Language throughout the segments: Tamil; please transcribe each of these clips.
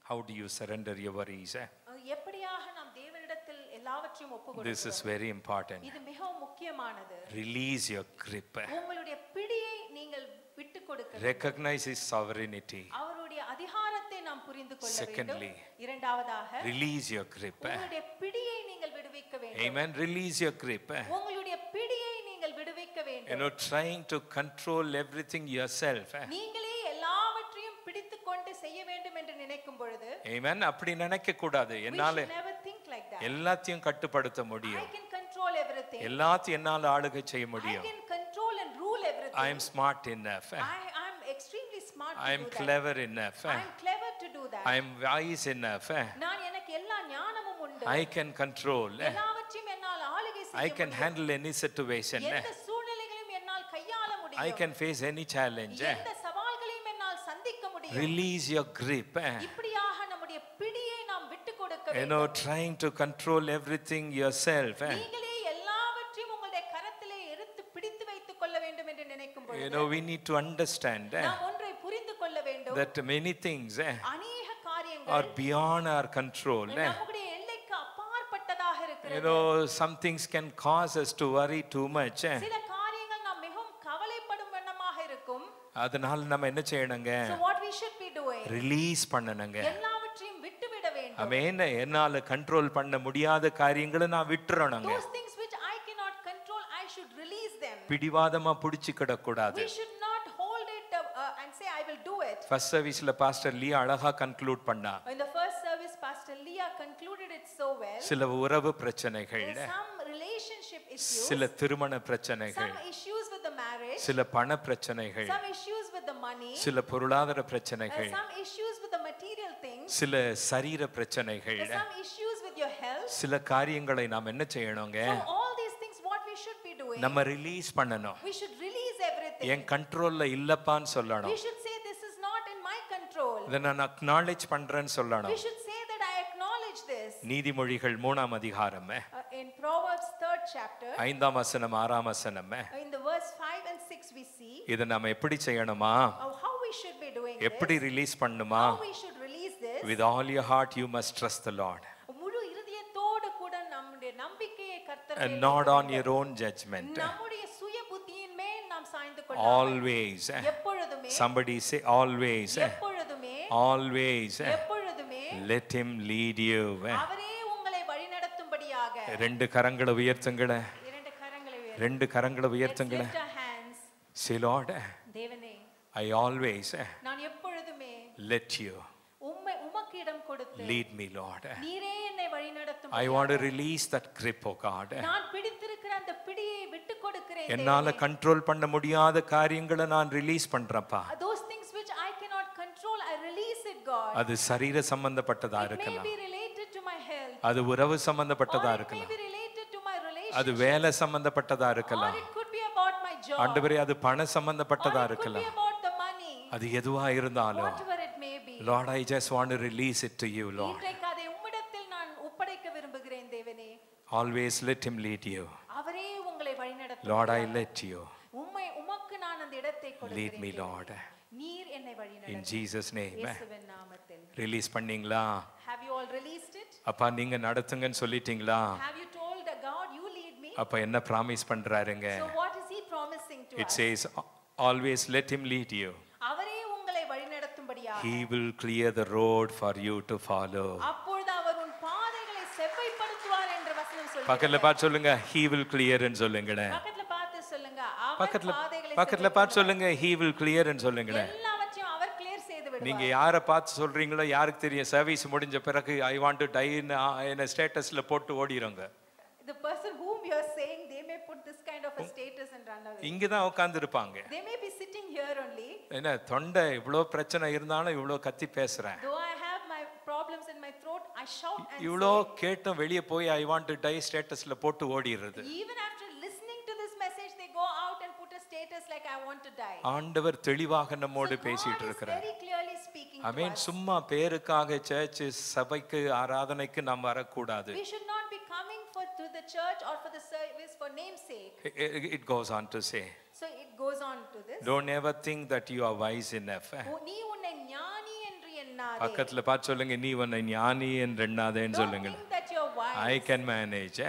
How do you surrender your worries? எப்படியாக நாம் தேவனிடத்தில் எல்லாவற்றையும் ஒப்புக்கொடுக்கிறோம்? This is very important. இது மிகவும் முக்கியமானது. Release your grip. உங்களுடைய பிடியை நீங்கள் விட்டு கொடுக்க வேண்டும். Recognize his sovereignty. அவருடைய அதிகாரத்தை நாம் புரிந்து கொள்ள வேண்டும். Secondly, இரண்டாவதாக release your grip. உங்களுடைய பிடியை நீங்கள் விடுவிக்க வேண்டும். Amen. Release your grip. உங்களுடைய பிடியை நீங்கள் விடுவிக்க வேண்டும். You know, trying to control everything yourself. நீங்களே எல்லாவற்றையும் பிடித்துக்கொண்டு செய்ய வேண்டும் என்று நினைக்கும் பொழுது, Amen. அப்படி நினைக்க கூடாது. என்னால we should never think like that. எல்லாத்தையும் கட்டுப்படுத்த I முடியும். can control everything. எல்லாத்தையும் என்னால ஆளுகை செய்ய I முடியும். can control and rule everything. I am smart enough. I'm extremely smart I to am do that. clever enough. I'm clever to do that. I am wise enough. நான் எனக்கு எல்லா ஞானமும் உண்டு. I can control. எல்லாவற்றையும் என்னால் ஆளுகை I செய்ய can முடியும். handle any situation. எந்த சூழ்நிலைகளையும் என்னால் கையாள I முடியும். can face any challenge. எந்த சவால்களையும் என்னால் சந்திக்க முடியும். Release your grip. இப்படியாக நம்முடைய பிடியை நாம் விட்டு கொடுக்க You வேண்டும். know, trying to control everything yourself. நீங்களே எல்லாவற்றையும் உங்களுடைய கரத்திலே எடுத்து பிடித்து வைத்துக் கொள்ள வேண்டும் என்று நினைக்கும் You பொழுது, know, we need to understand நாம் ஒன்றை புரிந்து கொள்ள வேண்டும். that many things அநேக are காரியங்கள் beyond our control. நம்முடைய எல்லைக்கு அப்பாற்பட்டதாக You இருக்கிறது. know, some things can cause us to worry too much. சில காரியங்கள் நாம் மிகவும் கவலைப்படும் வண்ணமாக இருக்கும். அதனால நம்ம என்ன செய்யணுங்க? So what we should be doing? Release பண்ணணுங்க. எல்லாவற்றையும் விட்டுவிட வேண்டும். ஆமென். என்னால கண்ட்ரோல் பண்ண முடியாத காரியங்களை நான் விட்டுறணுங்க. Those things which I cannot control, I should release them. பிடிவாதமா புடிச்சிக்கிட கூடாது. We should not hold it and say I will do it. First சர்வீஸ்ல பாஸ்டர் லீ அழகா கன்க்ளூட் பண்ணா. In the first service, Pastor Leah concluded it so well. சில உறவு பிரச்சனைகள், Some relationship issues, சில திருமண பிரச்சனைகள், some issues with the marriage, சில பண பிரச்சனைகள், some issues with the money, சில பொருளாதார பிரச்சனைகள், some issues with the material things, சில சரீர பிரச்சனைகள், some issues with your health. சில காரியங்களை நாம் என்ன செய்யணுங்க? So all these things what we should be doing, நம்ம ரிலீஸ் பண்ணணும். we should release everything. என் கண்ட்ரோல்ல இல்லப்பான்னு We சொல்லணும். should say this is not in my control. இதை நான் அக்னாலேஜ் பண்றேன்னு We சொல்லணும். should say that I acknowledge this. நீதிமொழிகள் 3ஆம் அதிகாரம் In Proverbs 3rd chapter, 5ஆம் வசனம் 6ஆம் வசனம் in the verse 5 and 6 we see இதை நாம எப்படி செய்யணுமா? how we should be doing எப்படி this, ரிலீஸ் பண்ணுமா? how we should release this. With all your heart you must trust the Lord முழு இதயத்தோடு கூட நம்முடைய நம்பிக்கையை கர்த்தர் and மேல் not வைக்க on your வேண்டும். own judgment. நம்முடைய சுய புத்தியின் மேல் நாம் சாய்ந்து கொள்ளாமல் Always. எப்பொழுதுமே Somebody say always. எப்பொழுதுமே Always. எப்பொழுதுமே Let him lead you. அவரே உங்களை வழிநடத்தும்படியாக. ரெண்டு கரங்களை உயர்த்துங்களே. இரண்டு கரங்களை உயர்த்தி, ரெண்டு கரங்களை let's உயர்த்துங்களே. lift our hands. Say Lord, தேவனே, I always நான் எப்பொழுதுமே let you உமக்கு இடம் கொடுத்து lead me, Lord. நீரே என்னை வழிநடத்தும். I want to release that grip, oh God. நான் பிடித்திருக்கிற அந்த பிடியை விட்டு கொடுக்கிறேன். என்னால கண்ட்ரோல் பண்ண முடியாத காரியங்களை நான் release பண்றேன்ப்பா. Those things which I cannot control, I release it, God. அது சரீர சம்பந்தப்பட்டதா It may இருக்கலாம், be related to my health, அது உறவு or சம்பந்தப்பட்டதா it may இருக்கலாம், be related to my அது relationship, வேலை சம்பந்தப்பட்டதா or இருக்கலாம், it could be about my job, ஆண்டவரே அது பண சம்பந்தப்பட்டதா or it could be இருக்கலாம். about the money, அது எதுவா இருந்தாலும் whatever it may be. Lord, I just want to release it to you, Lord. இன்றைக்கு அதை உம்மிடத்தில் நான் ஒப்படைக்க விரும்புகிறேன் தேவனே. Always let him lead you. அவரே உங்களை வழிநடத்தும். Lord, I let you உமக்கு நான் அந்த இடத்தை lead me, கொடுக்கிறேன். Lord. நீர் என்னை In வழிநடத்தும். Jesus' name. இயேசுவின் நாமத்தில். ரிலீஸ் பண்ணீங்களா? Have you all released it? அப்பா நீங்க நடத்துங்கன்னு சொல்லிட்டீங்களா? Have you told God you lead me? அப்ப என்ன promise பண்றாருங்க? So what is he promising to It us? says always let him lead you. அவரே உங்களை வழிநடத்தும்படியாக. He will clear the road for you to follow. அப்பொழுது அவர் உன் பாதைகளை செவ்வைப்படுத்துவார் என்ற வசனம் சொல்லுது. பக்கத்துல பார்த்து சொல்லுங்க, he will clear ன்னு சொல்லுங்களே. பக்கத்துல பார்த்து சொல்லுங்க, அவர் பக்கத்துல பாதைகளை பக்கத்துல பார்த்து சொல்லுங்க, he will clear ன்னு சொல்லுங்களே. எல்லாவற்றையும் அவர் கிளியர் செய்து விடுவார். நீங்க யாரை பார்த்து சொல்றீங்களோ யாருக்கு தெரியும்? சர்வீஸ் முடிஞ்ச பிறகு ஐ வாண்ட் டு டை என்ன ஸ்டேட்டஸ்ல போட்டு ஓடிறோங்க. The person whom you are saying, they may put this kind of a status and run away. இங்க தான் உட்கார்ந்து இருப்பாங்க. They may be sitting here only. என்ன தொண்டை இவ்ளோ பிரச்சனை இருந்தாலும் இவ்ளோ கத்தி பேசுறேன். Though I have my problems in my throat, I shout and இவ்ளோ கேட்டும் வெளிய போய் ஐ வாண்ட் டு டை ஸ்டேட்டஸ்ல போட்டு ஓடிறது. even after listening to this message, they go out and put a status like I want to die. ஆண்டவர் தெளிவாக நம்மோடு So பேசிட்டு God is இருக்கிறார். very clearly speaking to amen. us. சும்மா பேருக்காக சர்ச் சபைக்கு ஆராதனைக்கு நாம் வரக்கூடாது. We should not be coming to the church or for the service for namesake. It goes on to say, So it goes on to this. don't ever think that you are wise enough. நீ உன்னை ஞானி என்று எண்ணாதே. பக்கத்துல பார்த்து சொல்லுங்க, நீ உன்னை ஞானி என்று எண்ணாதேன்னு Don't சொல்லுங்க. think that you're wise. I can manage.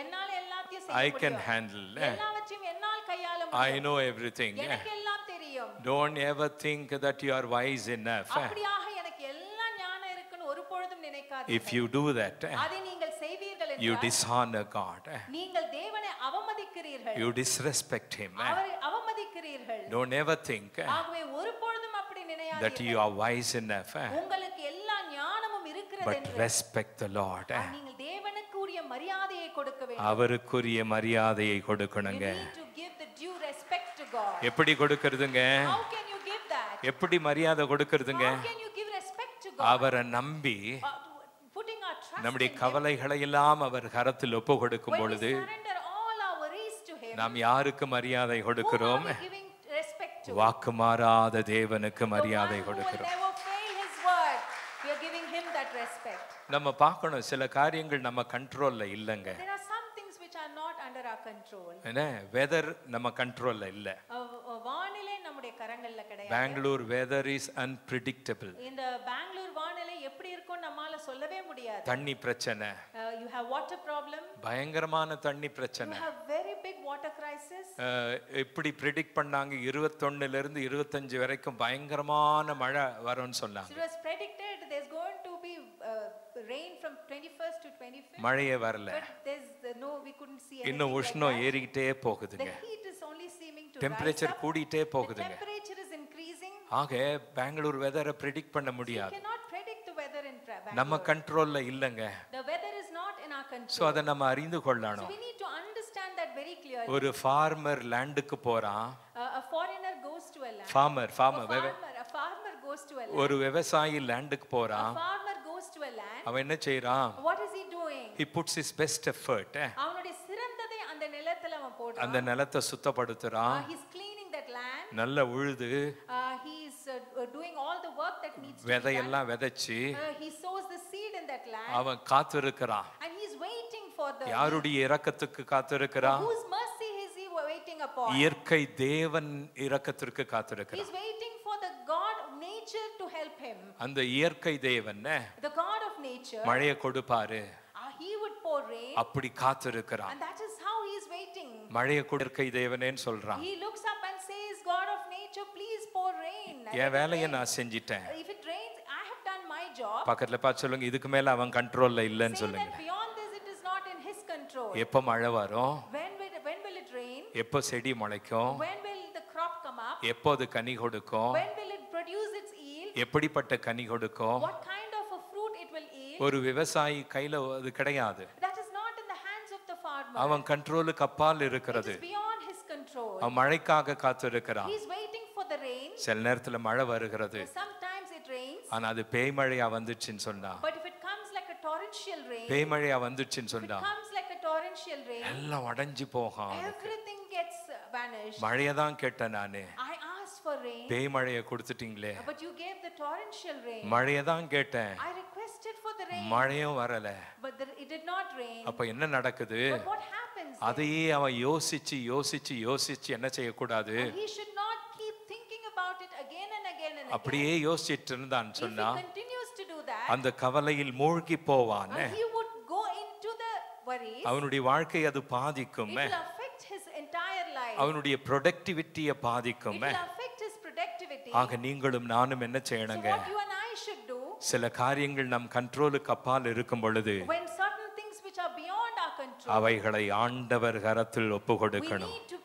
என்னால எல்லாத்தையும் I செய்ய can முடியும். handle. எல்லாவற்றையும் என்னால் கையாள I முடியும். know everything. எனக்கு எல்லாம் தெரியும். Don't ever think that you are wise enough. அப்படியாக எனக்கு எல்லா ஞானம் இருக்குன்னு ஒருபொழுதும் நினைக்காதீர்கள். If you do that, அதை நீங்கள் செய்வீர்கள் you என்றால் dishonor God. நீங்கள் தேவனை அவமதிக்கிறீர்கள். You disrespect Him. அவரை அவமதிக்கிறீர்கள். Don't ever think ஆகவே ஒருபொழுதும் அப்படி that நினையாதீர்கள். you are wise enough. உங்களுக்கு எல்லா ஞானமும் இருக்கிறது But என்று respect the Lord. நீங்கள் தேவனுக்கு உரிய மரியாதையை கொடுக்க வேண்டும். அவருக்குரிய மரியாதையை You கொடுக்கணுங்க. need to give the due respect to God. எப்படி கொடுக்கறதுங்க? How can you give that? எப்படி மரியாதை கொடுக்கறதுங்க? How can you give respect to God? அவரை நம்பி Putting our trust நம்முடைய in Him. கவலைகளை எல்லாம் அவர் கரத்தில் ஒப்பு கொடுக்கும் When we பொழுது surrender all our worries to Him, நாம் யாருக்கு மரியாதை whom கொடுக்கிறோம்? are we giving respect to? வாக்கு மாறாத தேவனுக்கு The one மரியாதை who will கொடுக்கிறோம். never fail His word. We are giving Him that respect. நம்ம பார்க்கணும், சில காரியங்கள் நம்ம கண்ட்ரோல்ல இல்லைங்க. There are some things which are not under our control. என்ன, வெதர் நம்ம கண்ட்ரோல்ல இல்ல. வானிலை நம்முடைய கரங்கள்ல கிடையாது. Bengaluru weather is unpredictable. இந்த பெங்களூர் வானிலை எப்படி இருக்கும் நம்மால சொல்லவே முடியாது. தண்ணி பிரச்சனை, You have water problem. பயங்கரமான தண்ணி You பிரச்சனை. have very big water crisis. எப்படி ப்ரெடிக்ட் பண்ணாங்க, 21ல இருந்து 25 வரைக்கும் பயங்கரமான மழை வரும்னு சொன்னாங்க. It was predicted there's going to be rain from 21st to 25th. மழையே வரல. But there's no, we couldn't see anything. இன்னும் like உஷ்ணம் that. ஏறிக்கிட்டே போகுதுங்க. The heat is only seeming to rise temperature up. கூடிட்டே The போகுதுங்க. temperature is increasing. ஆக பெங்களூர் வெதரை ப்ரெடிக்ட் பண்ண You முடியாது. cannot predict the weather in நம்ம Bangalore. கண்ட்ரோல்ல இல்லைங்க. The weather is not in our so control. அதை நம்ம அறிந்து So கொள்ளணும். we need to understand that very clearly. ஒரு ஃபார்மர் லேண்டுக்கு போறான். A foreigner goes to a land. Farmer A farmer goes to a land. ஒரு விவசாயி லேண்டுக்கு A போறான். farmer goes to a land. அவன் என்ன செய்றான்? What is he doing? He puts his best effort. அவனுடைய சிறந்ததை அந்த நிலத்துல அவன் போடுறான். அந்த நிலத்தை சுத்தப்படுத்துறான். He's cleaning that land. நல்ல உழுது He's doing all the work that needs to be done. விதையெல்லாம் விதைச்சு He sows the seed in that land. அவன் காத்திருக்கிறான். And he's waiting for the யாருடைய இரக்கத்துக்கு காத்திருக்கிறான்? whose mercy is he waiting upon? இயற்கை தேவன் இரக்கத்திற்கு காத்திருக்கிறான். He's waiting for the God of nature to help him. அந்த இயற்கை தேவன் The God of nature, மழையை கொடுப்பாரு, he would pour rain. அப்படி காத்திருக்கிறான். And that is how he is waiting. மழையை கொடு இயற்கை தேவனேன்னு சொல்றான். He looks up and says, God of nature, please pour rain. என் வேலையை நான் செஞ்சிட்டேன். If it rains, I have done my job. பக்கத்துல பார்த்து சொல்லுங்க, இதுக்கு மேல அவன் கண்ட்ரோல்ல இல்லைன்னு Say சொல்லுங்க. that beyond this, it is not in his control. எப்போ மழை வரும்? When will it rain? எப்போ செடி முளைக்கும்? When will the crop come up? எப்போ அது கனி கொடுக்கும்? When will it produce its yield? எப்படிப்பட்ட கனி கொடுக்கும்? What kind of a fruit it will yield? ஒரு விவசாயி கையில அது கிடையாது. That is not in the hands of the farmer. அவன் கண்ட்ரோலுக்கு அப்பால் It இருக்கிறது. is beyond his control. அவன் மழைக்காக காத்திருக்கிறான். He is waiting for the rain. சில நேரத்துல மழை வருகிறது, Sometimes it rains. ஆனா அது பேய்மழையா வந்துச்சுன்னு சொன்னா, But if it comes like a torrential rain, பேய்மழையா வந்துச்சுன்னு if it சொன்னா comes like a torrential rain, எல்லாம் உடைஞ்சு போகும். everything gets vanished. மழையை தான் கேட்டேன் நானு, I asked for rain, பேய்மழையை கொடுத்துட்டீங்களே. but you gave the torrential rain. மழையை தான் கேட்டேன், I requested for the rain, மழையும் வரல. but it did not rain. அப்ப என்ன நடக்குது? But what happens? அதையே அவன் யோசிச்சு யோசிச்சு யோசிச்சு என்ன செய்யக்கூடாது? He should not keep thinking about it again and again and again. அப்படியே யோசிச்சுட்டு இருந்தான்னு If he சொன்னா continues to do that, அந்த கவலையில் மூழ்கி போவான். he would go into the worries. அவனுடைய வாழ்க்கை அது பாதிக்கும். It will affect his entire life. அவனுடைய ப்ரொடக்டிவிட்டியை பாதிக்கும். It will affect his productivity. ஆக நீங்களும் நானும் என்ன So செய்யணுங்க? what you and I should do, சில காரியங்கள் நம் கண்ட்ரோலுக்கு அப்பால் இருக்கும் பொழுது when certain things which are beyond our control, அவைகளை ஆண்டவர் கரத்தில் ஒப்பு we கொடுக்கணும். need to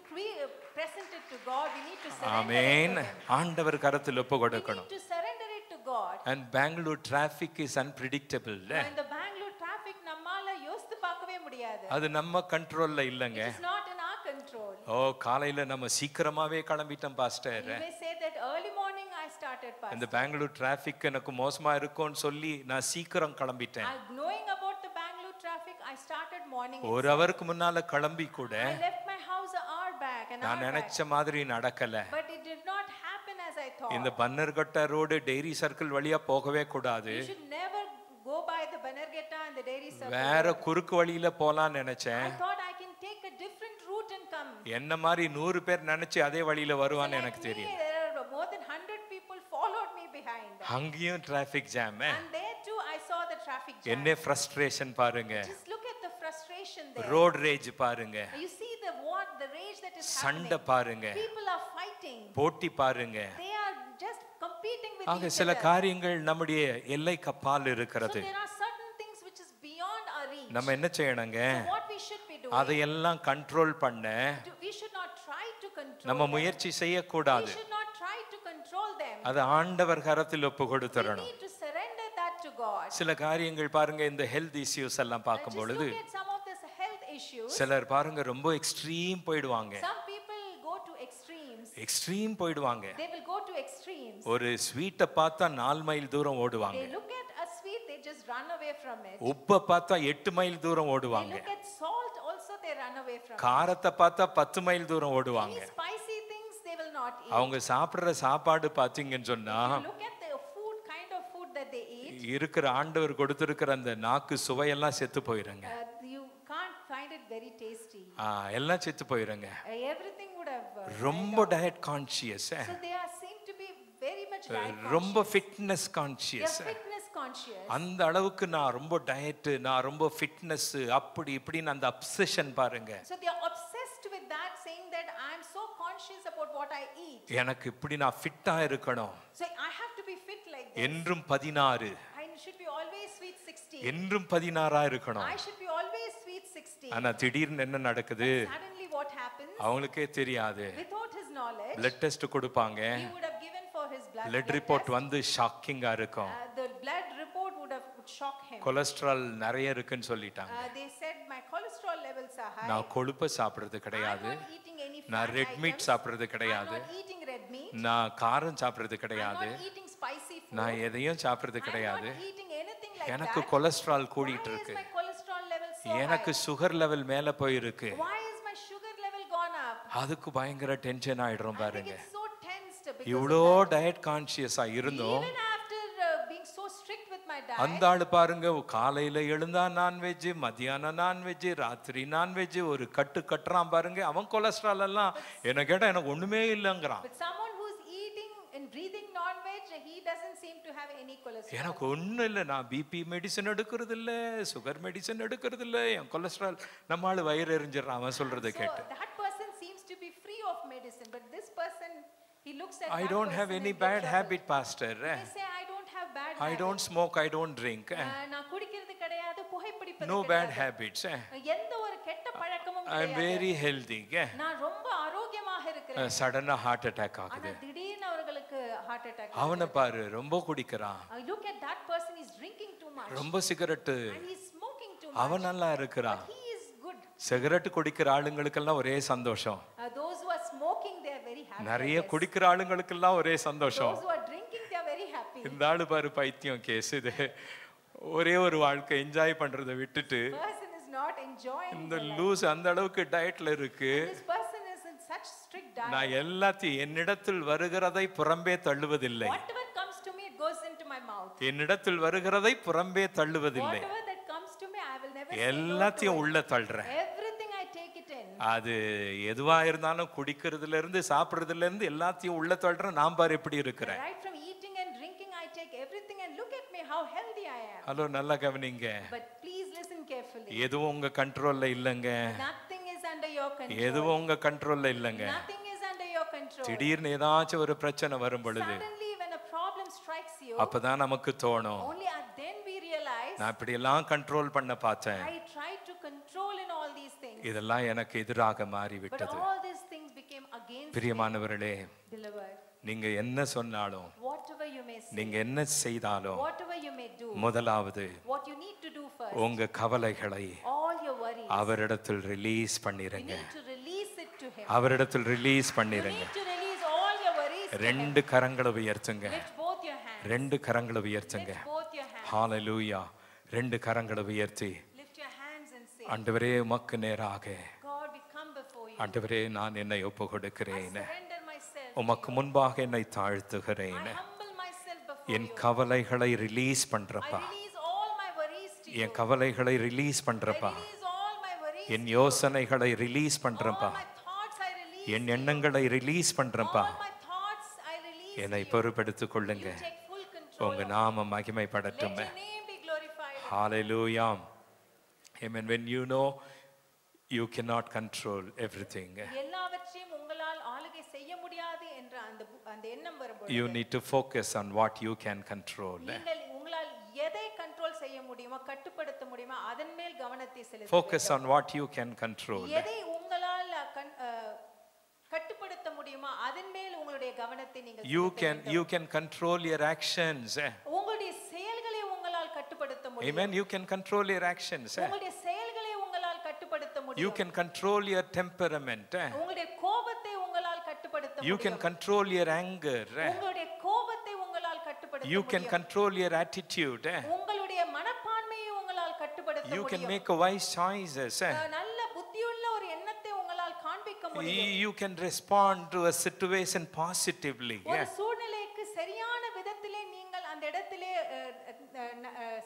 present it to God. We need to surrender amen. it to Him. ஆண்டவர் கரத்தில் ஒப்பு We கொடுக்கணும். need to surrender it to God. And Bangalore traffic is unpredictable. And the Bangalore traffic நம்மால யோசித்து பார்க்கவே முடியாது. அது நம்ம கண்ட்ரோல்ல இல்லங்க. It is not in our control. ஓ, காலையில நம்ம சீக்கிரமாவே கிளம்பிட்டோம் pastor. You may say that early morning I started இந்த fasting. பெங்களூர் டிராஃபிக் எனக்கு மோசமா இருக்கும்னு சொல்லி நான் சீக்கிரம் கிளம்பிட்டேன். Knowing about the Bangalore traffic, I started morning. ஒரு ஹவருக்கு முன்னால கிளம்பி கூட I left my house an hour back, an நான் hour back. நினைச்ச மாதிரி நடக்கல. But it did not happen as I thought. இந்த பன்னர்கட்ட ரோடு டெய்ரி சர்க்கிள் வழியா போகவே கூடாது. You should never go by the Banergetta and the dairy circle. வேற குறுக்கு வழியில போலாம்னு நினைச்சேன். I thought I can take a different route and come. என்ன மாதிரி 100 பேர் நினைச்சு அதே வழியில வருவான்னு Like எனக்கு me, தெரியும். there are more than 100 people followed me behind. அங்கேயும் traffic jam. And there too I saw the traffic jam. என்ன ஃப்ரஸ்ட்ரேஷன் பாருங்க. Just look at the frustration there. Road rage பாருங்க. You see the rage that is சண்டை happening. பாருங்க. People are fighting. போட்டி பாருங்க. They are just competing with ஆக each சில other. காரியங்கள் நம்முடைய எல்லைக்கு அப்பால் So இருக்கிறது. there are certain things which is beyond our reach. நம்ம என்ன செய்யணுங்க? So what we should be doing, அதையெல்லாம் கண்ட்ரோல் பண்ண we should not try to control நம்ம them. முயற்சி We செய்யக்கூடாது. should not try to control them. அது ஆண்டவர் கரத்தில் ஒப்பு We கொடுத்துறணும். need to surrender that to God. சில காரியங்கள் பாருங்க, இந்த ஹெல்த் இஷ்யூஸ் எல்லாம் பார்க்கும் Just பொழுது look at some of this health issues. சிலர் பாருங்க ரொம்ப எக்ஸ்ட்ரீம் போயிடுவாங்க. Some people go to extremes. Extreme போயிடுவாங்க. They will go to extremes. ஒரு ஸ்வீட்டை பார்த்தா 4 மைல் தூரம் ஓடுவாங்க. They look at a sweet, they just run away from it. உப்பை பார்த்தா 8 மைல் தூரம் They ஓடுவாங்க. look at salt also, they run away from it. காரத்தை பார்த்தா 10 மைல் தூரம் ஓடுவாங்க. Any spicy things they will not eat. அவங்க சாப்பிடுற சாப்பாடு பார்த்தீங்கன்னு சொன்னா You look at the food, kind of food that they eat, இருக்கிற ஆண்டவர் கொடுத்திருக்கிற அந்த நாக்கு சுவையெல்லாம் செத்து போயிருங்க. you can't find it very tasty. எல்லாம் செத்து போயிருங்க. Everything would have ரொம்ப diet conscious, so they are seem to be very much diet ரொம்ப fitness conscious. They conscious. are fitness conscious. அந்த அளவுக்கு நான் ரொம்ப டயட், நான் ரொம்ப ஃபிட்னஸ், அப்படி இப்படின்னு அந்த அப்சஷன் பாருங்க. So they are obsessed with that, saying that I am so conscious about what I eat. எனக்கு இப்படி நான் ஃபிட்டா இருக்கணும். So I have to be fit like this. என்றும் 16, I should be always sweet 16. என்றும் 16 இருக்கணும். I should be always sweet 16. ஆனா திடீர்னு என்ன நடக்குது? Suddenly what happens? அவங்களுக்கே தெரியாது. Without his knowledge, blood test கொடுப்பாங்க. he would have given for his blood blood test. Report வந்து ஷாக்கிங்கா இருக்கும். The blood report would shock him. Cholesterol நிறைய இருக்குன்னு சொல்லிட்டாங்க. They said my cholesterol levels are high. நான் கொழுப்பு சாப்பிடுறது I'm கிடையாது. not eating any fat நான் ரெட் மீட் items. சாப்பிடுறது I'm கிடையாது. not eating red meat. நான் காரம் சாப்பிடுறது I'm கிடையாது. not eating spicy food. நான் எதையும் சாப்பிடுறது I'm கிடையாது. not eating anything like எனக்கு that. கொலஸ்ட்ரால் Why கூடிட்டு is இருக்கு. my cholesterol level so எனக்கு high? சுகர் லெவல் மேல போயிருக்கு. Why is my sugar level gone up? அதுக்கு பயங்கர டென்ஷன் ஆயிடுறோம் I think பாருங்க. it's so tensed because இவ்வளோ of that. டயட் கான்ஷியஸா இருந்தோம். Even after being so strict with my diet, அந்த ஆளு பாருங்க, காலையில எழுந்தா நான்வெஜ், மத்தியானம் நான்வெஜ், ராத்திரி நான்வெஜ், ஒரு கட்டு கட்டுறான் பாருங்க. அவன் கொலஸ்ட்ரால் எல்லாம் என்ன கேட்டா எனக்கு ஒண்ணுமே இல்லைங்கிறான். but someone who's eating and breathing non-veg, he doesn't seem to have any cholesterol. எனக்கு ஒண்ணும் இல்லை, நான் பிபி மெடிசன் எடுக்கிறது இல்ல, சுகர் மெடிசன் எடுக்கிறது இல்ல, என் கொலஸ்ட்ரால். நம்ம ஆளு வயிறு எரிஞ்சிடறான் அவன் சொல்றதை So கேட்டு. that person seems to be free of medicine, but this person, he looks at I that don't have person any and gets bad trouble. habit, pastor. They say I don't have bad I habits. don't smoke, I don't drink. நான் குடிக்கிறது கிடையாது, புகைப்பிடிப்பது No bad கிடையாது. habits. எந்த ஒரு கெட்ட பழக்கமும் I am கிடையாது. very healthy. நான் ரொம்ப ஆரோக்கியமாக இருக்கிறேன். சடனா ஹார்ட் அட்டாக் ஆகுது. ஆனா திடீர்னு அவர்களுக்கு ஹார்ட் அட்டாக். அவனை பாரு, ரொம்ப குடிக்கிறான், I look at that person, is drinking too much ரொம்ப cigarette. and he's smoking too much. அவன் நல்லா இருக்கிறான். He is good. சிகரெட் குடிக்கிற ஆளுங்களுக்கெல்லாம் ஒரே சந்தோஷம். Those who are smoking, they are very happy. நிறைய குடிக்கிற ஆளுங்களுக்கெல்லாம் ஒரே சந்தோஷம். Those who are drinking, they are very happy. இந்த ஆளு பாரு பைத்தியம் கேஸ் இது. ஒரே ஒரு வாழ்க்கை என்ஜாய் பண்றதை விட்டுட்டு Person is not enjoying இந்த their life. லூஸ் அந்த அளவுக்கு டயட்ல இருக்கு. This person is in such strict diet. நான் எல்லாத்தையும் என்னிடத்தில் வருகிறதை புறம்பே தள்ளுவதில்லை. Whatever comes to me, it goes into my mouth. என்னிடத்தில் வருகிறதை புறம்பே தள்ளுவதில்லை. Whatever that comes to me, I will never say no to எல்லாத்தையும் it. உள்ள தள்ளுறேன். Everything I take it in. அது எதுவா இருந்தாலும் குடிக்கிறதுல இருந்து சாப்பிடுறதுல இருந்து எல்லாத்தையும் உள்ள தள்ளுறேன். நான் பாரு எப்படி இருக்கிறேன். Right from eating and drinking, I take everything, and look at me how healthy I am. Hello, நல்லா கவனிங்க. But please listen carefully. எதுவும் உங்க கண்ட்ரோல்ல இல்லைங்க. Nothing is under your control. எதுவும் உங்க கண்ட்ரோல்ல இல்லைங்க. Nothing is under your control. திடீர்னு ஏதாச்சும் ஒரு பிரச்சனை வரும் பொழுது Suddenly, when a problem strikes you, அப்பதான் நமக்கு தோணும், only then we realize, நான் இப்படி எல்லாம் கண்ட்ரோல் பண்ண பார்த்தேன், I tried to control in all these things, இதெல்லாம் எனக்கு எதிராக but மாறிவிட்டது. all these things became against me. பிரியமானவர்களே, Beloved, நீங்க என்ன சொன்னாலும், whatever you may say, நீங்க என்ன செய்தாலும், whatever you may do, முதலாவது what you need to do first, உங்க கவலைகளை all your worries, அவரிடத்தில் ரிலீஸ் you பண்ணிருங்க. need to release it to him. அவரிடத்தில் ரிலீஸ் You பண்ணிருங்க. need to release all your worries to him. ரெண்டு கரங்களை உயர்த்துங்க. Lift both your hands. ரெண்டு கரங்களை உயர்த்துங்க. Lift both your hands. ஹalleluya. ரெண்டு கரங்களை உயர்த்தி, Lift your hands and say, ஆண்டவரே உமக்கு நேராக, God, we come before you. ஆண்டவரே நான் என்னை ஒப்பு I கொடுக்கிறேன், surrender myself. உமக்கு முன்பாக என்னை தாழ்த்துகிறேன். I humble myself before என் you. கவலைகளை ரிலீஸ் I பண்றப்பா, release all my worries to you. என் கவலைகளை ரிலீஸ் I பண்றப்பா, release all my worries. என் யோசனைகளை ரிலீஸ் பண்றப்பா, All my thoughts I release. என் எண்ணங்களை ரிலீஸ் பண்றப்பா, All my thoughts I release. என்னை you. பொறுப்பெடுத்துக் கொள்ளுங்க. You take full control. உங்க நாமம் மகிமைப்படட்டும். Let your name be glorified. Hallelujah. Amen. When you know you cannot control everything, எல்லாவற்றையும் உங்களால் ஆளுகை செய்ய முடியாது என்ற அந்த எண்ணம் வரும்போது you need to focus on what you can control. நீங்கள் உங்களால் எதை கண்ட்ரோல் செய்ய முடியுமோ கட்டுப்படுத்த முடியுமோ அதன் மேல் கவனத்தை செலுத்த Focus on what you can control. எதை உங்களால் கட்டுப்படுத்த முடியுமோ அதன் மேல் உங்களுடைய கவனத்தை நீங்கள் You can control your actions. உங்களுடைய செயல்களை உங்களால் கட்டுப்படுத்த முடியும். Amen. You can control your actions. உங்களுடைய செயல்களை உங்களால் கட்டுப்படுத்த முடியும். You can control your temperament. உங்களுடைய கோபத்தை உங்களால் கட்டுப்படுத்த முடியும். You can control your anger. உங்களுடைய கோபத்தை உங்களால் கட்டுப்படுத்த முடியும். You can control your attitude. உங்களுடைய மனப்பான்மையை உங்களால் கட்டுப்படுத்த முடியும். You can make a wise choices. நல்ல புத்தியுள்ள ஒரு எண்ணத்தை உங்களால் காண்பிக்க முடியும். You can respond to a situation positively. ஒரு சூழ்நிலைக்கு சரியான விதத்திலே நீங்கள் அந்த இடத்திலே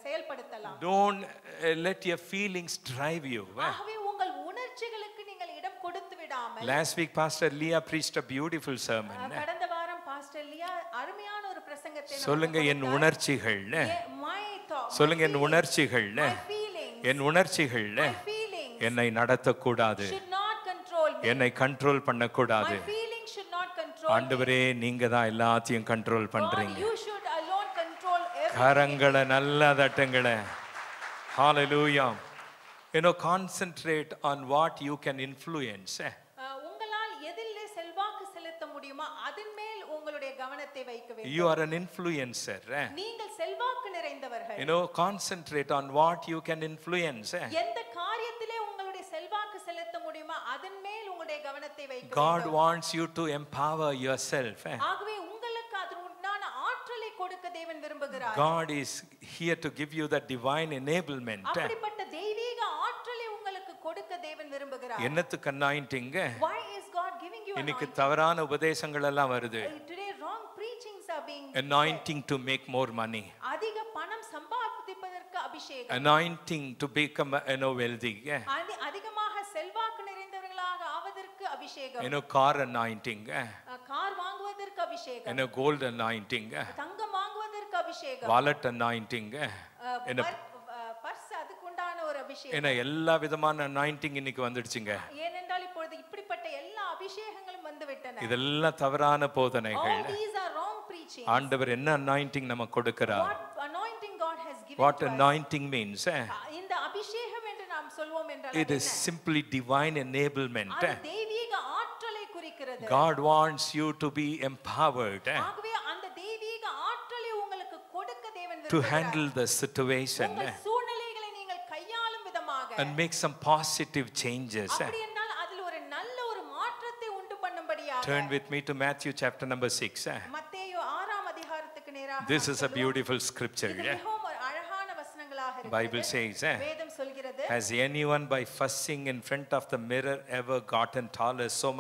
செயல்படுத்தலாம். Don't let your feelings drive you. ஆகவே உங்கள் உணர்ச்சிகளுக்கு நீங்கள் இடம் கொடுத்து விடாமல். Last week Pastor Leah preached a beautiful sermon. கடந்த வாரம் பாஸ்டர் லியா அருமையான ஒரு பிரசங்கத்தை சொல்லுங்க என் உணர்ச்சிகள். சொல்லுங்க என் உணர்ச்சிகள். என் உணர்ச்சிகள் என்னை நடத்தக்கூடாது. என்னை கண்ட்ரோல் பண்ணக்கூடாது. ஆண்டவரே நீங்க தான் எல்லாத்தையும் கண்ட்ரோல் பண்றீங்க. கரங்களை நல்லா தட்டுங்களே. Hallelujah. Concentrate on what you can influence. உங்களால் எதிலே செல்வாக்கு செலுத்த முடியுமோ அதன் மேல் உங்களுடைய கவனத்தை வைக்க வேண்டும். You are an influencer. நீங்கள் செல்வாக்கு நிறைந்தவர்கள். Concentrate on what you can influence. எந்த காரியத்திலே உங்களுடைய செல்வாக்கு செலுத்த முடியுமோ அதன் மேல் உங்களுடைய கவனத்தை வைக்க வேண்டும். God wants you to empower yourself. ஆகவே உங்களுக்கு அதற்குண்டான ஆற்றலை கொடுக்க தேவன் விரும்புகிறார். God is here to give you the divine enablement. அப்படிப்பட்ட தெய்வீக ஆற்றலை உங்களுக்கு கொடுக்க தேவன் விரும்புகிறார். என்னத்துக்கு anointing? Why is God giving you இன்னைக்கு தவறான உபதேசங்கள் எல்லாம் வருது. Today wrong preachings are being anointing to make more money. அதிக பணம் சம்பாதிப்பதற்கு அபிஷேகம். anointing to become wealthy. அதிகமாக செல்வாக்கு நிறைந்தவர்களாக ஆவதற்கு அபிஷேகம். car anointing. கார் வாங்குவதற்கு அபிஷேகம். gold anointing. தங்கம் வாங்குவதற்கு அபிஷேகம். wallet anointing. பர்ஸ் அதுக்குண்டான ஒரு அபிஷேகம். எல்லா விதமான anointing இன்னைக்கு வந்துடுச்சுங்க. ஏனென்றால் இப்பொழுது இப்படிப்பட்ட எல்லா அபிஷேகங்களும் வந்து விட்டன. இதெல்லாம் தவறான போதனைகள். All these are wrong preaching. ஆண்டவர் என்ன anointing நமக்கு கொடுக்கிறார்? What anointing God has given what to us? anointing means? இந்த அபிஷேகம் என்று நாம் சொல்வோம் என்றால் it is simply divine enablement. அது தெய்வீக ஆற்றலை குறிக்கிறது. God wants you to be empowered. ஆகவே அந்த தெய்வீக ஆற்றலை உங்களுக்கு கொடுக்க தேவன் to handle the situation. உங்கள் சூழ்நிலைகளை நீங்கள் கையாளும் விதமாக and make some positive changes. அப்படி என்றால் அதில் ஒரு நல்ல ஒரு மாற்றத்தை உண்டு பண்ணும்படியாக. Turn with me to Matthew chapter number 6. மத்தேயு 6ஆம் அதிகாரத்துக்கு நேராக. This is a beautiful scripture. மிகவும் அழகான வசனங்களாக இருக்கிறது. Bible says, வேதம் சொல்கிறது, has anyone by fussing in front of the mirror ever gotten taller so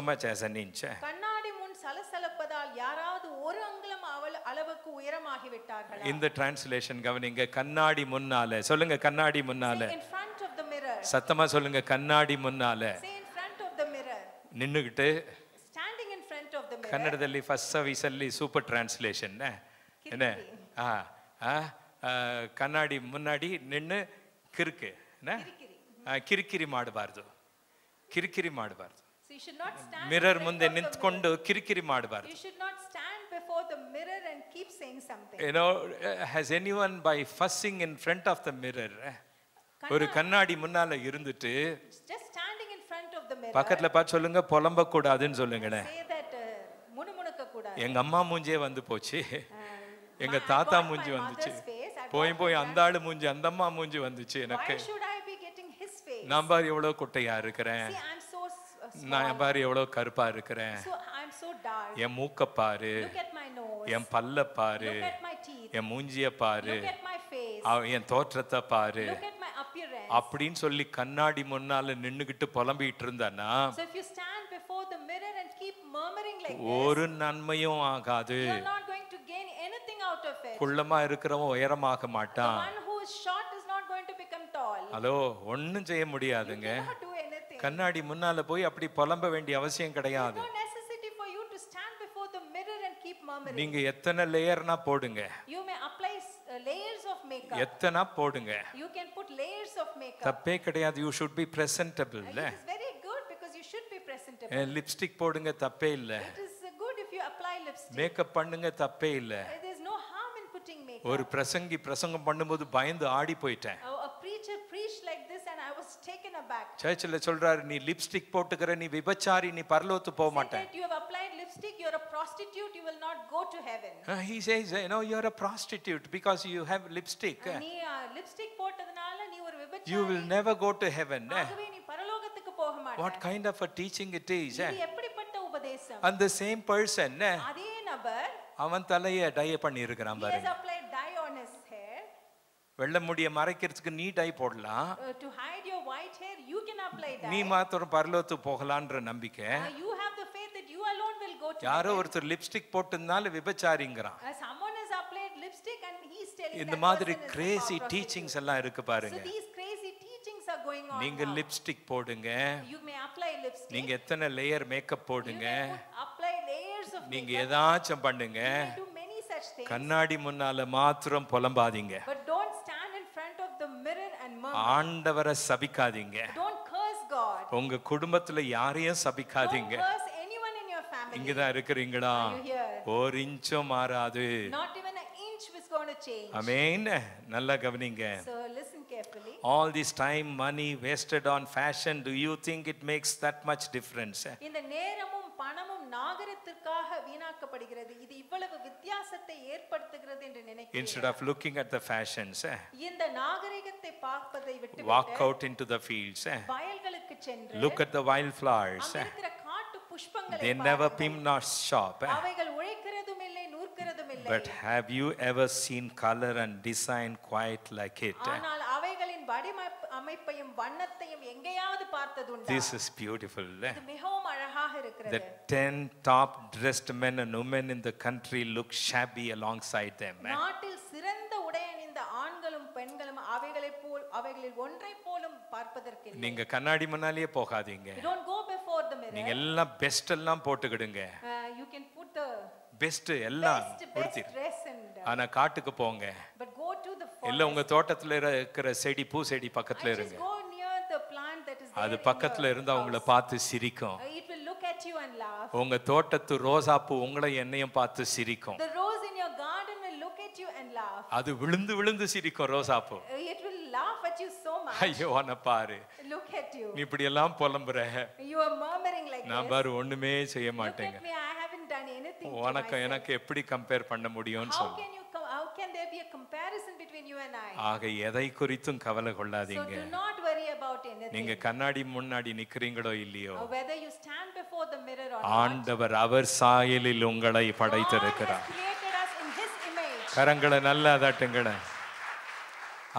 much as an inch? கண்ணாடி முன் சலசலப்பதால் யாராவது ஒரு அங்குலம் அளவுக்கு உயரமாகி விட்டார்களா? இந்த translation கவனிங்க. கண்ணாடி முன்னால சொல்லுங்க. கண்ணாடி முன்னால. in front of the mirror. சத்தமா சொல்லுங்க. கண்ணாடி முன்னால. say in front of the mirror. நின்னுகிட்டு standing in front of the mirror. ಕನ್ನಡದಲ್ಲಿ ಫಸ್ಟ್ ಸರ್ವಿಸಲ್ಲಿ ಸೂಪರ್ ಟ್ರಾನ್ಸ್ಲೇಷನ್ என்ன ಕನ್ನಡಿ ಮುನ್ನಾಡಿ ನಿನ್ನ ಕಿರಿಕೆ ಕಿರಿಕಿರಿ ಮಾಡಬಾರ್ದು. ಕಿರಿಕಿರಿ ಮಾಡಬಾರ್ದು. ಮಿರರ್ ಮುಂದೆ ನಿಂತ್ಕೊಂಡು ಕಿರಿಕಿರಿ ಮಾಡಬಾರ್ದು. You should not stand before the mirror and keep saying something. has anyone by fussing in front of the mirror ஒரு கண்ணாடி முன்னால இருந்துட்டு just standing in front of the mirror பக்கத்துல பார்த்து சொல்லுங்க புலம்ப கூடாதுன்னு சொல்லுங்களே. say that முணுமுணுக்க கூடாது. எங்க அம்மா மூஞ்சே வந்து போச்சு, எங்க தாத்தா மூஞ்சி வந்துச்சு, போய் அந்த ஆளு மூஞ்சி அந்த அம்மா மூஞ்சி வந்துச்சு எனக்கு. நான் பாரு எவ்வளவு குட்டையா இருக்கிறேன், நான் பாரு எவ்வளவு கருப்பா இருக்கிறேன், என் மூக்க பாரு, என் பல்ல பாரு, என் மூஞ்சிய பாரு, என் தோற்றத்தை பாரு அப்படின்னு சொல்லி கண்ணாடி முன்னால நின்னுகிட்டு புலம்பிட்டு இருந்தானா ஒரு நன்மையும் ஆகாது. குள்ளமா இருக்கிறவன் உயரமாக மாட்டான். ஹலோ, ஒண்ணும் செய்ய முடியாதுங்க. கண்ணாடி முன்னால போய் அப்படி புலம்ப வேண்டிய அவசியம் கிடையாது. murmuring. நீங்க எத்தனை லேயர்னா போடுங்க. You may apply layers of makeup. எத்தனை போடுங்க. You can put layers of makeup. தப்பே கிடையாது. You should be presentable. It is very good because you should be presentable. Lipstick போடுங்க தப்பே இல்ல. It is good if you apply lipstick. Makeup பண்ணுங்க தப்பே இல்ல. There is no harm in putting makeup. ஒரு பிரசங்கம் பண்ணும்போது பயந்து ஆடி போயிட்டேன். A preacher preached like this and I was taken aback. சர்ச்சில் சொல்றாரு நீ லிப்ஸ்டிக் போட்டுக்கற நீ விபச்சாரி நீ பரலோகத்துக்கு போக மாட்டே. You have applied lipstick, you are a prostitute, you will not go to heaven. He says you are a prostitute because you have lipstick. நீ லிப்ஸ்டிக் போட்டதனால நீ ஒரு விபச்சாரி. You will never go to heaven. ஆகவே நீ பரலோகத்துக்கு போக மாட்டாய். What kind of a teaching it is? இது எப்படிப்பட்ட உபதேசம்? And the same person அதே நபர் அவன் தலையை டை பண்ணி இருக்கான் he has பாருங்க. applied dye on his hair. வெள்ளை முடியை மறைக்கிறதுக்கு நீ டை போடலாம். To hide your white hair you can apply dye. நீ மாத்திரம் பரலோகத்துக்கு போகலாம்ன்ற நம்பிக்கை. You have the faith that you alone will go to யாரோ ஒருத்தர் லிப்ஸ்டிக் போட்டதுனால விபச்சாரிங்கறான். someone has applied lipstick and he is telling இந்த மாதிரி crazy teachings எல்லாம் இருக்கு பாருங்க. So these crazy teachings are going on. நீங்க லிப்ஸ்டிக் போடுங்க. You may apply lipstick. நீங்க எத்தனை லேயர் மேக்கப் போடுங்க. apply layers of நீங்க ஏதாச்சும் பண்ணுங்க. do many such things. கண்ணாடி முன்னால மாத்திரம் புலம்பாதீங்க. But don't stand in front of the mirror and murmur. ஆண்டவரை சபிக்காதீங்க. Don't curse God. உங்க குடும்பத்துல யாரையும் சபிக்காதீங்க. Don't curse anyone in your family. இங்க தான் இருக்கீங்களா? ஒரு இன்ச்சும் மாறாது. Not even an inch is going to change. ஆமென். நல்லா கவனிங்க. So listen carefully. All this time money wasted on fashion, do you think it makes that much difference? இந்த நேரமும் பணமும் நாகரிகத்திற்காக வீணாக்கப்படுகிறது. இது இவ்வளவு வித்தியாசத்தை ஏற்படுத்துகிறது என்று நினைக்கிறீர்கள்? Instead of looking at the fashions, இந்த நாகரிகத்தை பார்ப்பதை விட்டு walk out into the fields. வயல்களுக்கு சென்று Look at the wildflowers. அங்க இருக்கிற காட்டு புஷ்பங்களை They never pimp nor shop. அவைகள் உழைக்கிறதும் இல்லை நூற்கிறதும் இல்லை. But have you ever seen color and design quite like it? ஆனால் அவைகளின் வடிவமைப்பையும் வண்ணத்தையும் எங்கேயாவது பார்த்ததுண்டா? This is beautiful. இது மிகவும் அழகாக இருக்கிறது. The 10 top dressed men and women in the country look shabby alongside them. நாட்டில் சிறந்த உடை அணிந்த ஆண்களும் பெண்களும் அவைகளில் ஒன்றை போலும் பார்ப்பதற்கு இல்லை. நீங்க கண்ணாடி முன்னாலேயே போகாதீங்க. Don't go before the mirror. நீங்க எல்லாம் பெஸ்ட் எல்லாம் போட்டுக்கிடுங்க. You can put the best எல்லாம் best dress and ஆனா காட்டுக்கு போங்க. but go to the forest. இல்ல உங்க தோட்டத்துல இருக்கிற செடி பூ செடி பக்கத்துல இருங்க. Just go near the plant that is there. அது பக்கத்துல இருந்தா உங்களை பார்த்து சிரிக்கும். It will look at you and laugh. உங்க தோட்டத்து ரோசா பூ உங்களை என்னையும் பார்த்து சிரிக்கும். The rose in your garden will look at you and laugh. அது விழுந்து விழுந்து சிரிக்கும் ரோசா பூ. It will laugh at you so much. ஐயோ அன பாரு. Look at you. நீ இப்படி எல்லாம் புலம்புற. You are murmuring like this. நான் பாரு ஒண்ணுமே செய்ய மாட்டேங்க. Look at me, I haven't done anything. உனக்கு எனக்கு எப்படி கம்பேர் பண்ண முடியும்னு சொல்லு. How can there be a comparison between you and I? ஆக எதை குறித்தும் கவலை கொள்ளாதீங்க. So do not worry about anything. நீங்க கண்ணாடி முன்னாடி நிக்கிறீங்களோ இல்லையோ, whether you stand before the mirror or not, ஆண்டவர் அவர் சாயலில் உங்களை படைத்திருக்கிறார். God has created us in his image. கரங்களை நல்லா தட்டுங்களே.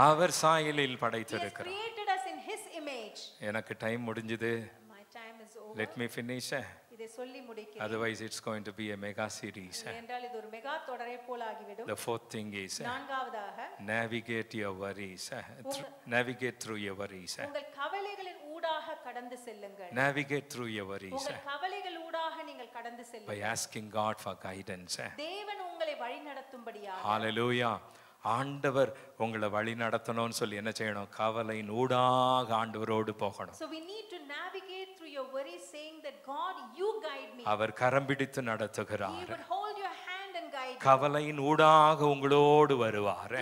அவர் சாயலில் படைத்திருக்கிறார். He has created us in his image. எனக்கு டைம் முடிஞ்சது. My time is over. Let me finish. இதை சொல்லி முடிக்கிறேன். Otherwise it's going to be a mega series. என்றால் இது ஒரு மெகா தொடரை போல ஆகிவிடும். The fourth thing is நான்காவதாக navigate your worries. Navigate through your worries. உங்கள் கவலைகளின் ஊடாக கடந்து செல்லுங்கள். Navigate through your worries உங்கள் கவலைகள் ஊடாக நீங்கள் கடந்து by செல்லுங்கள். asking God for guidance. தேவன் உங்களை வழிநடத்தும்படியாக. Hallelujah. ஆண்டவர் உங்களை வழி நடத்தணும்னு சொல்லி என்ன செய்யணும்? கவலையின் ஊடாக ஆண்டவரோடு போகணும். So we need to navigate through your worries saying that God you guide me. அவர் கரம் பிடித்து He நடத்துகிறார். would hold your hand and guide you. கவலையின் ஊடாக உங்களோடு வருவார்.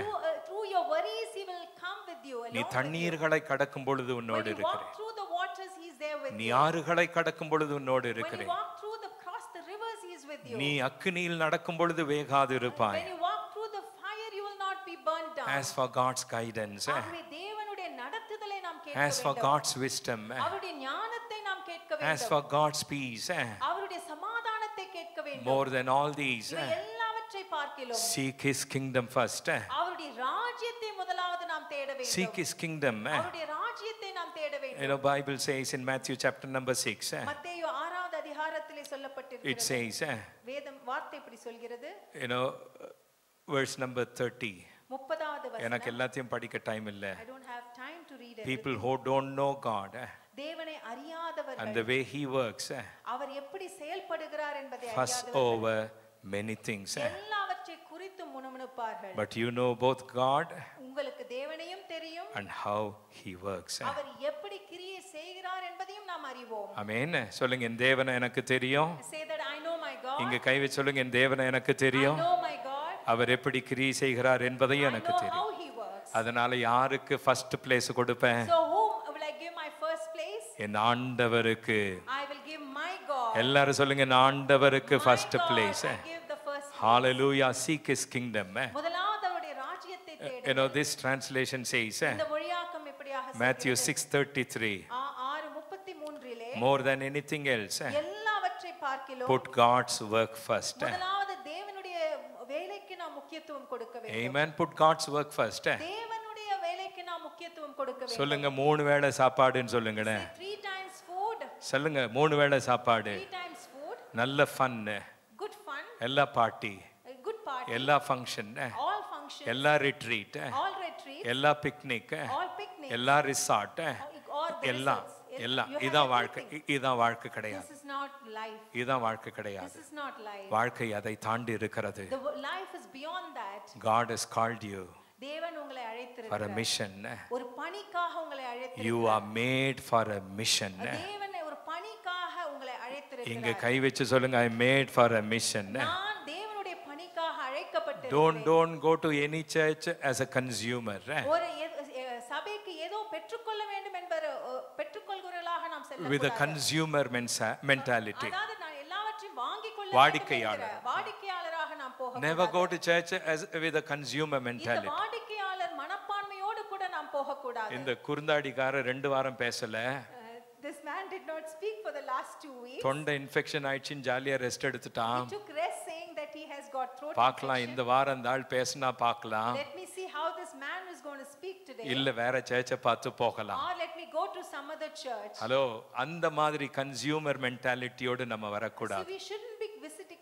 Through your worries he will come with you. நீ தண்ணீர்களை கடக்கும் பொழுது உன்னோடு When you இருக்கிறேன். walk through the waters he is there with நீ you. ஆறுகளை கடக்கும் பொழுது உன்னோடு When you இருக்கிறேன். walk through cross the rivers he is with you. நீ அக்கினியில் நடக்கும் பொழுது வேகாது இருப்பாய். When you walk through the fire you will not be burnt down. As for God's guidance, ஆகவே தேவனுடைய நடத்துதலை நாம் கேட்க as for வேண்டும். God's wisdom, அவருடைய ஞானத்தை நாம் கேட்க as வேண்டும். for God's peace, அவருடைய சமாதானத்தை கேட்க வேண்டும். more than all these, இவை எல்லாவற்றை பார்க்கிலும் seek his kingdom first. அவருடைய ராஜ்யத்தை முதலாவது நாம் தேட வேண்டும். Seek his kingdom. அவருடைய ராஜ்யத்தை நாம் தேட வேண்டும். You know, Bible says in Matthew chapter number 6, மத்தேயு 6வது அதிகாரத்திலே சொல்லப்பட்டிருக்கிறது. it says, வேதம் வார்த்தை இப்படி சொல்கிறது. you know, verse number 30. 30வது வசனம். எனக்கு எல்லாத்தையும் படிக்க டைம் இல்ல. I don't have time to read it. People who don't know God தேவனை அறியாதவர்கள் and the way he works, அவர் எப்படி செயல்படுகிறார் என்பதை fuss அறியாதவர்கள் over many things. எல்லாவற்றை குறித்து முணுமுணுப்பார்கள். But you know both God உங்களுக்கு தேவனையும் தெரியும் and how he works. அவர் எப்படி கிரியை செய்கிறார் என்பதையும் நாம் அறிவோம். ஆமென். சொல்லுங்க என் தேவனை எனக்கு தெரியும். Say that I know my God. இங்க கை வச்சு சொல்லுங்க என் தேவனை எனக்கு தெரியும். I know my God. அவர் எப்படி கிரியை செய்கிறார் என்பதையும் எனக்கு தெரியும். How he works. அதனால யாருக்கு ஃபர்ஸ்ட் பிளேஸ் கொடுப்பேன்? So whom will I give my first place? என் ஆண்டவருக்கு. I will give my God. எல்லாரும் சொல்லுங்க என் ஆண்டவருக்கு first place. Hallelujah. Seek his kingdom. முதலாவது அவருடைய ராஜ்யத்தை தேடு. You know this translation says இந்த மொழியாக்கம் இப்படியாக சொல்கிறது. Matthew 6:33. 6:33 More than anything else. எல்லாவற்றை பார்க்கிலும் Put God's work first. முதலாவது தேவனுடைய வேலைக்கு நாம் முக்கியத்துவம் கொடுக்க வேண்டும். Amen. Put God's work first. தேவனுடைய வேலைக்கு நாம் முக்கியத்துவம் கொடுக்க வேண்டும். சொல்லுங்க 3 வேளை சாப்பாடுன்னு சொல்லுங்கடே. 3 times food. சொல்லுங்க 3 வேளை சாப்பாடு. 3 times food. நல்ல fun. Good fun. எல்லா பார்ட்டி. Good party. எல்லா ஃபங்க்ஷன். All functions. எல்லா ரிட்ரீட். All retreats. எல்லா பிக்னிக். All picnics. எல்லா ரிசார்ட். எல்லாம் இதான் வாழ்க்கை. இதான் வாழ்க்கை கிடையாது. This is not life. இதான் வாழ்க்கை கிடையாது. This is not life. வாழ்க்கை அதை தாண்டி இருக்கிறது. The life is beyond that. God has called you தேவன் உங்களை அழைத்திருக்கிறார். for a mission. ஒரு பணிக்காக உங்களை அழைத்திருக்கிறார். You are made for a mission. தேவன் ஒரு பணிக்காக உங்களை அழைத்திருக்கிறார். இங்க கை வச்சு சொல்லுங்க I made for a mission. நான் தேவனுடைய பணிக்காக அழைக்கப்பட்டிருக்கிறேன். Don't go to any church as a consumer. ஒரு சபைக்கு ஏதோ பெற்றுக்கொள்ள வேண்டும் என்பது பெற்றுக்கொள்கிறவர்களாக நாம் செல்லக்கூடாது. With a consumer mentality. அதாவது நான் எல்லாவற்றையும் வாங்கிக் கொள்ள வாடிக்கையாளராக நாம் போகக்கூடாது. Never go to church as with a consumer mentality. இந்த வாடிக்கையாளர் மனப்பான்மையோடு கூட நாம் போகக்கூடாது. இந்த குருந்தாடிக்கார 2 வாரம் பேசல. This man did not speak for the last 2 weeks. தொண்டை இன்ஃபெக்ஷன் ஆயிடுச்சுன்னு ஜாலியா ரெஸ்ட் எடுத்துட்டான். He took rest saying that he has got throat பார்க்கலாம் இந்த வாரம் இந்த ஆள் பேசினா பார்க்கலாம். Let me see how this man is going to speak today. இல்ல வேற சர்ச்சை பார்த்து போகலாம். Or let me go to some other church. Hello அந்த மாதிரி கன்சியூமர் மென்டாலிட்டியோட நம்ம வரக்கூடாது. So we shouldn't be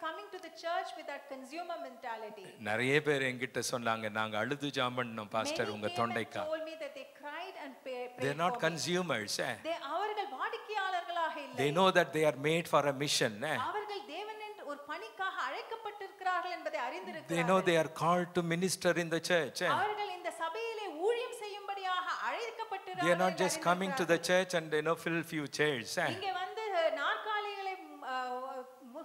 coming to the church with that consumer mentality. நிறைய பேர் என்கிட்ட சொன்னாங்க நாங்க அழுது ஜாம்பண்ணோம் பாஸ்டர் உங்க தொண்டைக்கா. Told me that they cried and prayed. They are not consumers. அவர்கள் வாடிக்கையாளர்களாக இல்லை. They know that they are made for a mission. அவர்கள் தேவன் என்ற ஒரு பணிக்காக அழைக்கப்பட்டிருக்கிறார்கள் என்பதை அறிந்திருக்கிறார்கள். They know they are called to minister in the church. அவர்கள் இந்த சபையிலே ஊழியம் செய்யும்படியாக அழைக்கப்பட்டிருக்கிறார்கள். They are not just coming to the church and fill few chairs. இங்கே வந்து நாற்காலிகளை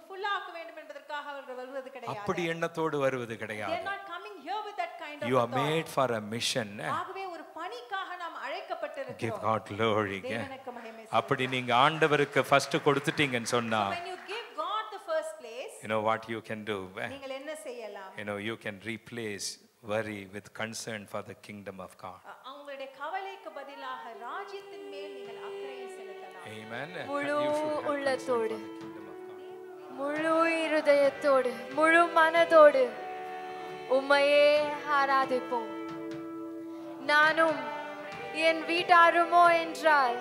ஃபுல்லாக்க வேண்டும் என்பதற்காக அவர்கள் வருவது கிடையாது. அப்படி எண்ணத்தோடு வருவது கிடையாது. They are not coming here with that kind of You are made for a mission. ஆகவே ஒரு பணிக்காக நாம் அழைக்கப்பட்டிருக்கிறோம். Give God glory. தேவனுக்கு மகிமை. அப்படி நீங்க ஆண்டவருக்கு ஃபர்ஸ்ட் கொடுத்துட்டீங்கன்னு சொன்னா when you give God the first place, what you can do. நீங்கள் என்ன செய்யலாம்? You can replace worry with concern for the kingdom of God. உங்களுடைய கவலைக்கு பதிலாக ராஜ்யத்தின் மேல் நீங்கள் அக்கறை செலுத்தலாம். Amen. முழு உள்ளத்தோடு முழு இருதயத்தோடு முழு மனதோடு உம்மையே ஆராதிப்போம். நானும் என் வீட்டாருமோ என்றால்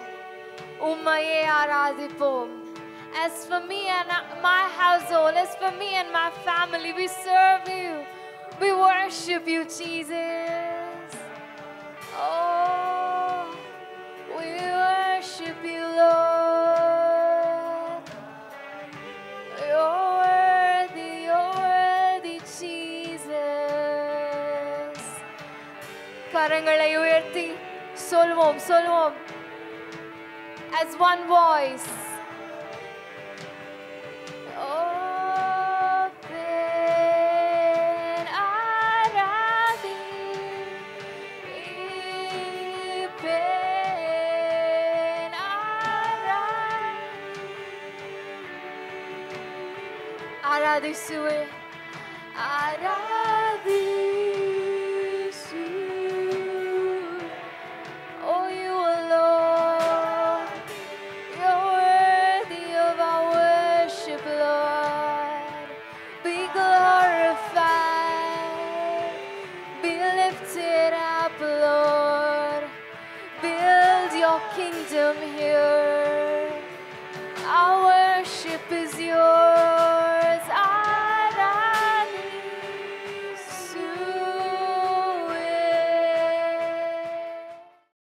உம்மையே ஆராதிப்போம். As for me and my household, as for me and my family, we serve you. We worship you, Jesus. Oh, we worship you, Lord. You're worthy, Jesus. கரங்களை உயர்த்தி சொல்வோம் as one voice. Aradisue, oh you alone, you're worthy of our worship, Lord. Be glorified, be lifted up, Lord. Build your kingdom here.